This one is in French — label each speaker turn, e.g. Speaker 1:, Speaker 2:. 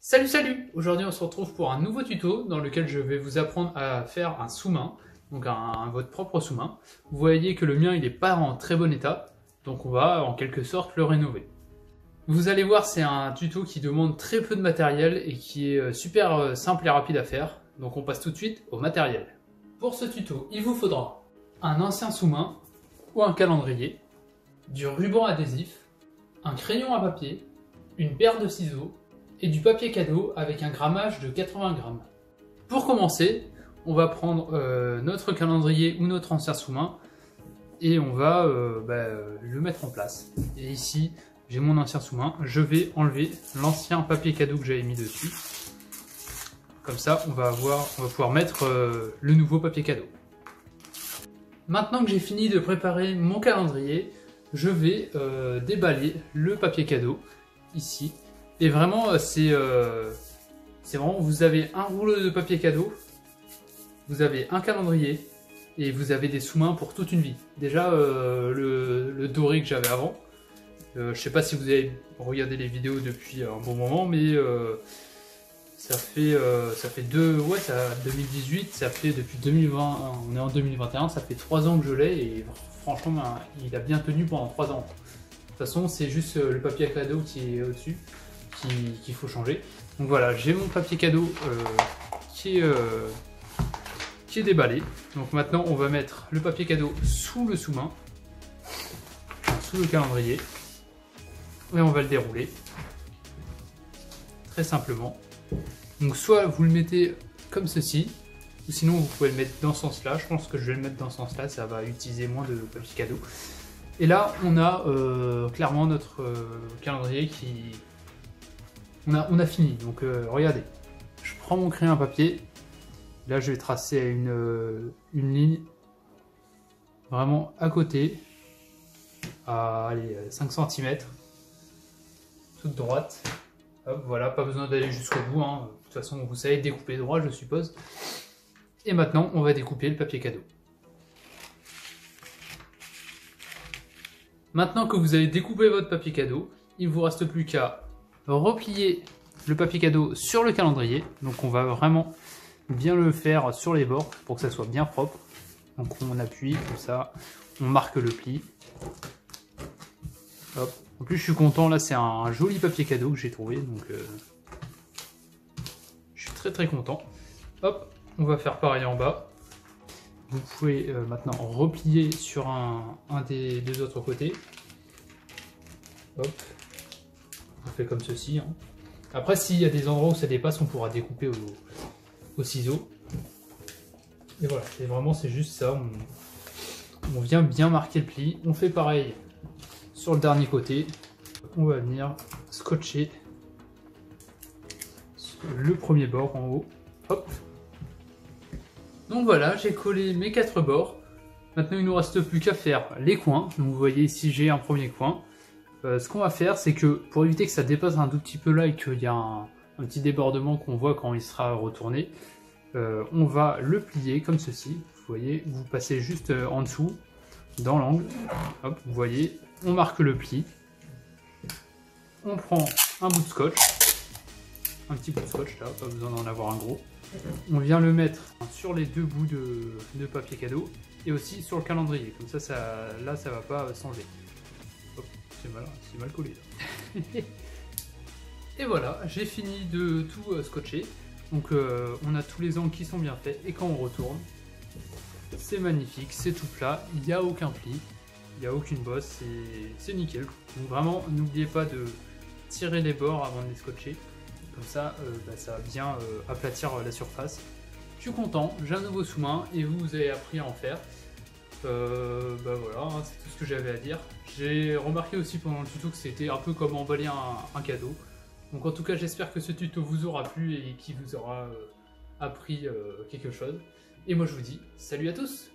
Speaker 1: Salut! Aujourd'hui on se retrouve pour un nouveau tuto dans lequel je vais vous apprendre à faire un sous-main, donc votre propre sous-main. Vous voyez que le mien il n'est pas en très bon état, donc on va en quelque sorte le rénover. Vous allez voir, c'est un tuto qui demande très peu de matériel et qui est super simple et rapide à faire, donc on passe tout de suite au matériel. Pour ce tuto, il vous faudra un ancien sous-main ou un calendrier, du ruban adhésif, un crayon à papier, une paire de ciseaux, et du papier cadeau avec un grammage de 80 grammes. Pour commencer, on va prendre notre calendrier ou notre ancien sous-main et on va le mettre en place. Et ici, j'ai mon ancien sous-main, je vais enlever l'ancien papier cadeau que j'avais mis dessus. Comme ça, on va pouvoir mettre le nouveau papier cadeau. Maintenant que j'ai fini de préparer mon calendrier, je vais déballer le papier cadeau ici. Et vraiment, c'est vraiment, vous avez un rouleau de papier cadeau, vous avez un calendrier, et vous avez des sous-mains pour toute une vie. Déjà, le doré que j'avais avant, je sais pas si vous avez regardé les vidéos depuis un bon moment, mais ça fait 2018, ça fait depuis 2020, on est en 2021, ça fait 3 ans que je l'ai, et franchement, il a bien tenu pendant 3 ans. De toute façon, c'est juste le papier cadeau qui est au-dessus qu'il faut changer. Donc voilà, j'ai mon papier cadeau qui est déballé. Donc maintenant on va mettre le papier cadeau sous le sous-main, sous le calendrier, et on va le dérouler très simplement. Donc soit vous le mettez comme ceci, ou sinon vous pouvez le mettre dans ce sens là. Je pense que je vais le mettre dans ce sens là, ça va utiliser moins de papier cadeau. Et là on a clairement notre calendrier qui... On a fini, donc regardez, je prends mon crayon à papier, là je vais tracer une ligne vraiment à côté, à allez, 5 cm, toute droite. Hop, voilà, pas besoin d'aller jusqu'au bout, hein. De toute façon vous savez découper droit je suppose. Et maintenant on va découper le papier cadeau. Maintenant que vous avez découpé votre papier cadeau, il ne vous reste plus qu'à replier le papier cadeau sur le calendrier. Donc on va vraiment bien le faire sur les bords pour que ça soit bien propre. Donc on appuie comme ça, on marque le pli. Hop. En plus je suis content, là c'est un joli papier cadeau que j'ai trouvé, donc je suis très content. Hop, on va faire pareil en bas. Vous pouvez maintenant replier sur un des deux autres côtés. Hop. On fait comme ceci. Hein. Après, s'il y a des endroits où ça dépasse, on pourra découper au ciseau. Et voilà, et vraiment c'est juste ça. On vient bien marquer le pli. On fait pareil sur le dernier côté. On va venir scotcher le premier bord en haut. Hop. Donc voilà, j'ai collé mes 4 bords. Maintenant, il ne nous reste plus qu'à faire les coins. Donc vous voyez ici, j'ai un premier coin. Ce qu'on va faire, c'est que pour éviter que ça dépasse un tout petit peu là et qu'il y a un petit débordement qu'on voit quand il sera retourné, on va le plier comme ceci. Vous voyez, vous passez juste en dessous, dans l'angle. Hop, vous voyez, on marque le pli. On prend un bout de scotch, un petit bout de scotch là, pas besoin d'en avoir un gros. On vient le mettre sur les deux bouts de papier cadeau et aussi sur le calendrier. Comme ça, là, ça va pas s'enlever. C'est mal collé là. Et voilà, j'ai fini de tout scotcher. Donc on a tous les angles qui sont bien faits. Et quand on retourne, c'est magnifique, c'est tout plat, il n'y a aucun pli, il n'y a aucune bosse, c'est nickel. Donc vraiment, n'oubliez pas de tirer les bords avant de les scotcher. Comme ça, ça va bien aplatir la surface. Je suis content, j'ai un nouveau sous-main et vous avez appris à en faire. Voilà, hein, c'est tout ce que j'avais à dire. J'ai remarqué aussi pendant le tuto que c'était un peu comme emballer un cadeau. Donc en tout cas j'espère que ce tuto vous aura plu et qu'il vous aura appris quelque chose. Et moi je vous dis salut à tous!